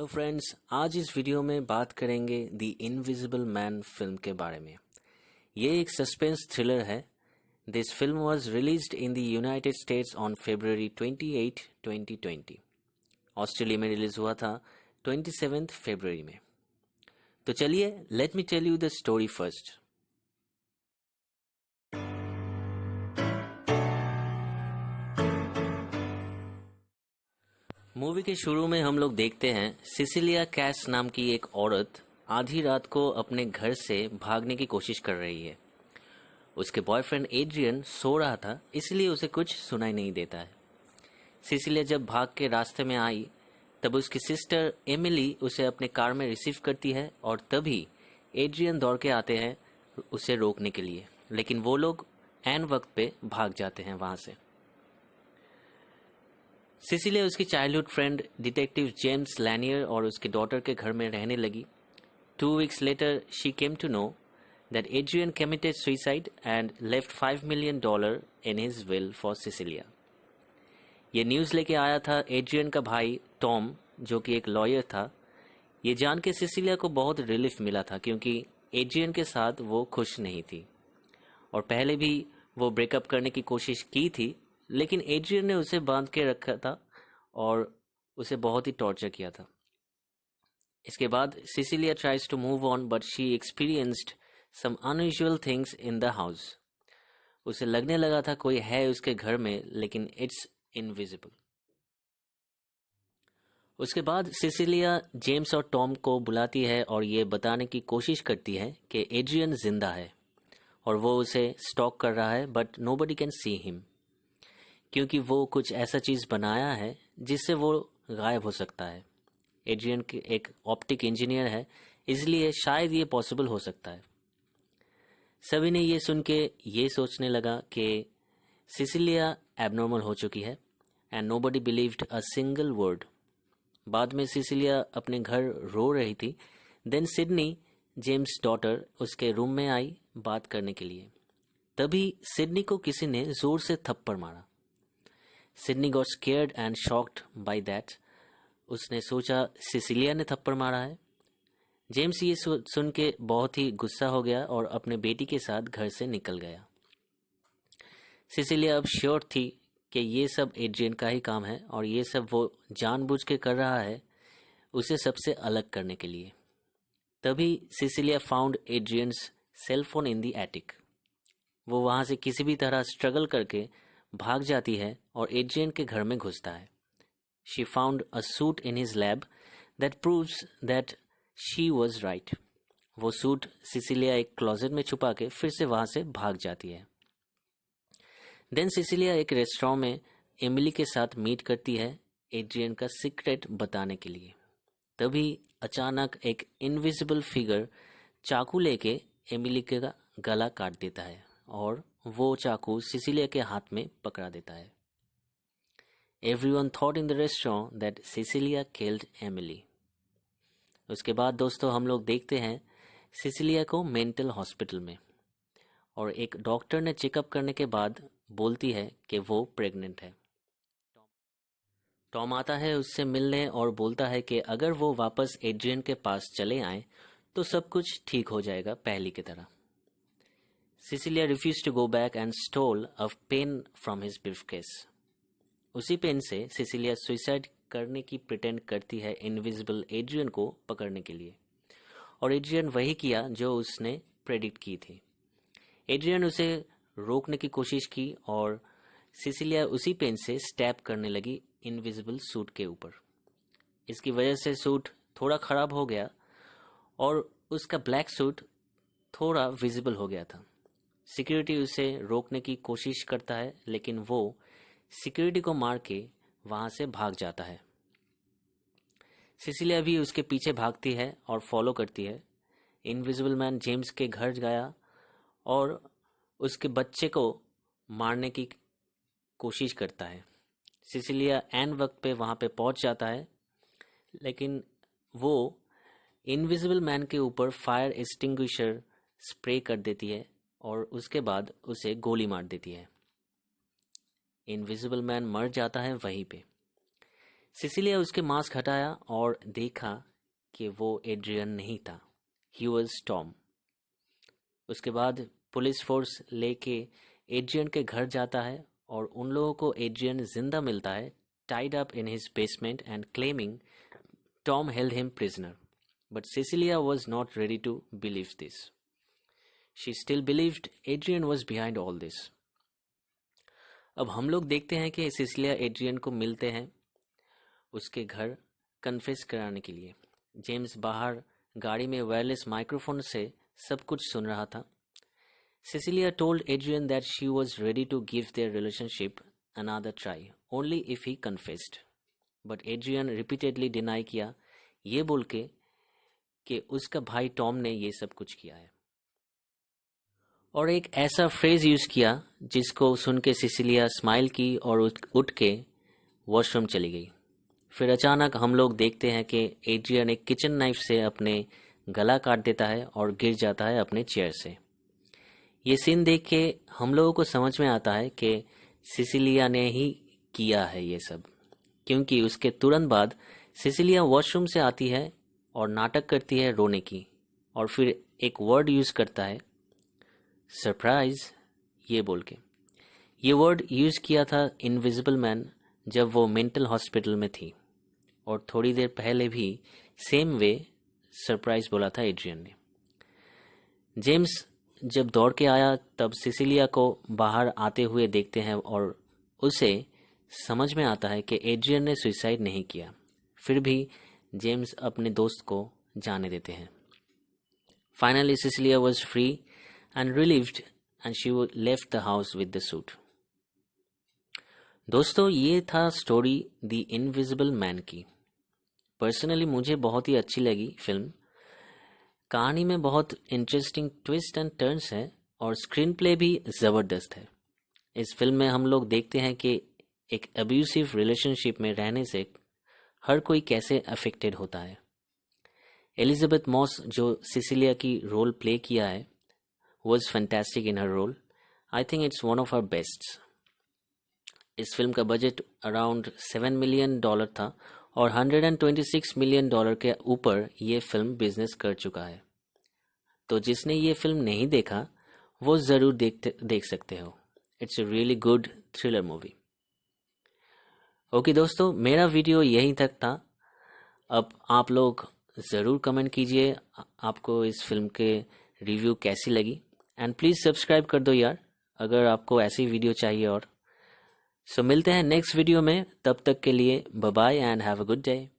Friends, आज इस video में बात करेंगे द इनविजिबल मैन फिल्म के बारे में। ये एक सस्पेंस थ्रिलर है। This film was released in the United States on February 28, 2020। Australia में रिलीज हुआ था 27 फरवरी में। तो चलिए, let me tell you the story first. Movie के शुरू में हम लोग देखते हैं सिसिलिया कैस नाम की एक औरत आधी रात को अपने घर से भागने की कोशिश कर रही है। उसके बॉयफ्रेंड एड्रियन सो रहा था, इसलिए उसे कुछ सुनाई नहीं देता है। सिसिलिया जब भाग के रास्ते में आई तब उसकी सिस्टर एमिली उसे अपने कार में रिसीव करती है और तभी एड्रियन दौड़ के आते हैं उसे रोकने के लिए, लेकिन वो लोग ऐन वक्त पे भाग जाते हैं वहां से। सिसिलिया उसकी childhood friend detective James Lanier और उसके डॉटर के घर में रहने लगी। 2 weeks later, she came to know that Adrian committed suicide and left $5 million in his will for Cecilia. ये न्यूज़ लेके आया था एड्रियन का भाई टॉम, जो कि एक लॉयर था। ये जान के सिसिलिया को बहुत रिलीफ मिला था क्योंकि एड्रियन के साथ वो खुश नहीं थी और पहले भी वो ब्रेकअप करने की कोशिश की थी, लेकिन एड्रियन ने उसे बांध के रखा था और उसे बहुत ही टॉर्चर किया था। इसके बाद Cecilia tries to move on but she experienced some unusual things in the house. उसे लगने लगा था कोई है उसके घर में, लेकिन इट्स इनविजिबल। उसके बाद सिसिलिया जेम्स और टॉम को बुलाती है और ये बताने की कोशिश करती है कि एड्रियन जिंदा है और वो उसे स्टॉक कर रहा है, but nobody can see him, क्योंकि वो कुछ ऐसा चीज़ बनाया है जिससे वो गायब हो सकता है। एड्रियन एक ऑप्टिक इंजीनियर है, इसलिए शायद ये पॉसिबल हो सकता है। सभी ने ये सुन के ये सोचने लगा कि सिसिलिया एबनॉर्मल हो चुकी है and nobody believed a single word. बाद में सिसिलिया अपने घर रो रही थी। देन सिडनी, जेम्स डॉटर, उसके रूम में आई बात करने के लिए। तभी सिडनी को किसी ने जोर से थप्पड़ मारा। Sydney got scared and shocked by that. उसने सोचा सिसिलिया ने थप्पड़ मारा है। जेम्स ये सुन के बहुत ही गुस्सा हो गया और अपने बेटी के साथ घर से निकल गया। सिसिलिया अब श्योर थी कि ये सब एड्रियन का ही काम है और ये सब वो जानबूझ के कर रहा है उसे सबसे अलग करने के लिए। तभी Cecilia found Adrian's cell phone in the attic. वो वहाँ से किसी भी तरह स्ट्रगल करके भाग जाती है और एड्रियन के घर में घुसता है। She found a suit in his lab that proves that she was right. वो सूट सिसिलिया एक क्लोजेट में छुपा के फिर से वहां से भाग जाती है। देन सिसिलिया एक रेस्टोरेंट में एमिली के साथ मीट करती है एड्रियन का सीक्रेट बताने के लिए। तभी अचानक एक इनविजिबल फिगर चाकू लेके एमिली का गला काट देता है और वो चाकू सिसिलिया के हाथ में पकड़ा देता है। Everyone thought in the restaurant that Cecilia killed Emily. उसके बाद दोस्तों हम लोग देखते हैं सिसिलिया को मेंटल हॉस्पिटल में और एक डॉक्टर ने चेकअप करने के बाद बोलती है कि वो प्रेग्नेंट है। टॉम आता है उससे मिलने और बोलता है कि अगर वो वापस एड्रियन के पास चले आए तो सब कुछ ठीक हो जाएगा पहले की तरह। Cecilia refuse to go back and stole a pen from his briefcase. उसी पेन से सिसिलिया सुसाइड करने की प्रिटेंड करती है इनविजिबल एड्रियन को पकड़ने के लिए, और एड्रियन वही किया जो उसने प्रेडिक्ट की थी। एड्रियन उसे रोकने की कोशिश की और सिसिलिया उसी पेन से स्टैब करने लगी इनविजिबल सूट के ऊपर। इसकी वजह से सूट थोड़ा ख़राब हो गया और उसका ब्लैक सूट थोड़ा विजिबल हो गया था। सिक्योरिटी उसे रोकने की कोशिश करता है, लेकिन वो सिक्योरिटी को मार के वहां से भाग जाता है। सिसिलिया भी उसके पीछे भागती है और फॉलो करती है। इनविजिबल मैन जेम्स के घर गया और उसके बच्चे को मारने की कोशिश करता है। सिसिलिया एन वक्त पे वहां पे पहुंच जाता है, लेकिन वो इनविजिबल मैन के ऊपर फायर एक्सटिंग्विशर स्प्रे कर देती है और उसके बाद उसे गोली मार देती है। इनविजिबल मैन मर जाता है वहीं पे। सिसिलिया उसके मास्क हटाया और देखा कि वो एड्रियन नहीं था, ही वॉज टॉम। उसके बाद पुलिस फोर्स लेके एड्रियन के घर जाता है और उन लोगों को एड्रियन जिंदा मिलता है, tied up in his basement and claiming Tom held him prisoner. But Cecilia was not ready to believe this. She still believed Adrian was behind all this. अब हम लोग देखते हैं कि सिसिलिया एड्रियन को मिलते हैं उसके घर कन्फेस कराने के लिए। जेम्स बाहर गाड़ी में वायरलेस माइक्रोफोन से सब कुछ सुन रहा था। Cecilia told Adrian that she was ready to give their relationship another try, only if he confessed. But Adrian repeatedly deny किया, ये बोल के कि उसका भाई टॉम ने ये सब कुछ किया है, और एक ऐसा फ्रेज यूज किया जिसको सुन के सिसिलिया स्माइल की और उठ के वॉशरूम चली गई। फिर अचानक हम लोग देखते हैं कि एड्रियन एक किचन नाइफ से अपने गला काट देता है और गिर जाता है अपने चेयर से। ये सीन देख के हम लोगों को समझ में आता है कि सिसिलिया ने ही किया है ये सब, क्योंकि उसके तुरंत बाद सिसिलिया वॉशरूम से आती है और नाटक करती है रोने की, और फिर एक वर्ड यूज़ करता है सरप्राइज ये बोल के। ये वर्ड यूज़ किया था इनविजिबल मैन जब वो मेंटल हॉस्पिटल में थी, और थोड़ी देर पहले भी सेम वे सरप्राइज बोला था एड्रियन ने। जेम्स जब दौड़ के आया तब सिसिलिया को बाहर आते हुए देखते हैं और उसे समझ में आता है कि एड्रियन ने सुसाइड नहीं किया। फिर भी जेम्स अपने दोस्त को जाने देते हैं। Finally Sicilia was free and relieved and she left the house with the suit. दोस्तों, ये था स्टोरी द इनविजिबल मैन की। पर्सनली मुझे बहुत ही अच्छी लगी फिल्म। कहानी में बहुत इंटरेस्टिंग ट्विस्ट एंड टर्न्स है और स्क्रीन प्ले भी ज़बरदस्त है। इस फिल्म में हम लोग देखते हैं कि एक अब्यूसिव रिलेशनशिप में रहने से हर कोई कैसे अफेक्टेड होता है। एलिजाबेथ मॉस जो सिसिलिया की रोल प्ले किया है was fantastic in her role. I think it's one of her best. इस फिल्म का बजट अराउंड $7 मिलियन था और $126 मिलियन के ऊपर ये फिल्म बिजनेस कर चुका है। तो जिसने ये फिल्म नहीं देखा वो ज़रूर देख सकते हो। It's a really good thriller movie. Okay दोस्तों, मेरा वीडियो यहीं तक था। अब आप लोग ज़रूर कमेंट कीजिए आपको इस फिल्म के रिव्यू कैसी लगी, एंड प्लीज़ सब्सक्राइब कर दो यार अगर आपको ऐसी वीडियो चाहिए। और सो मिलते हैं नेक्स्ट वीडियो में, तब तक के लिए bye bye and have a good day.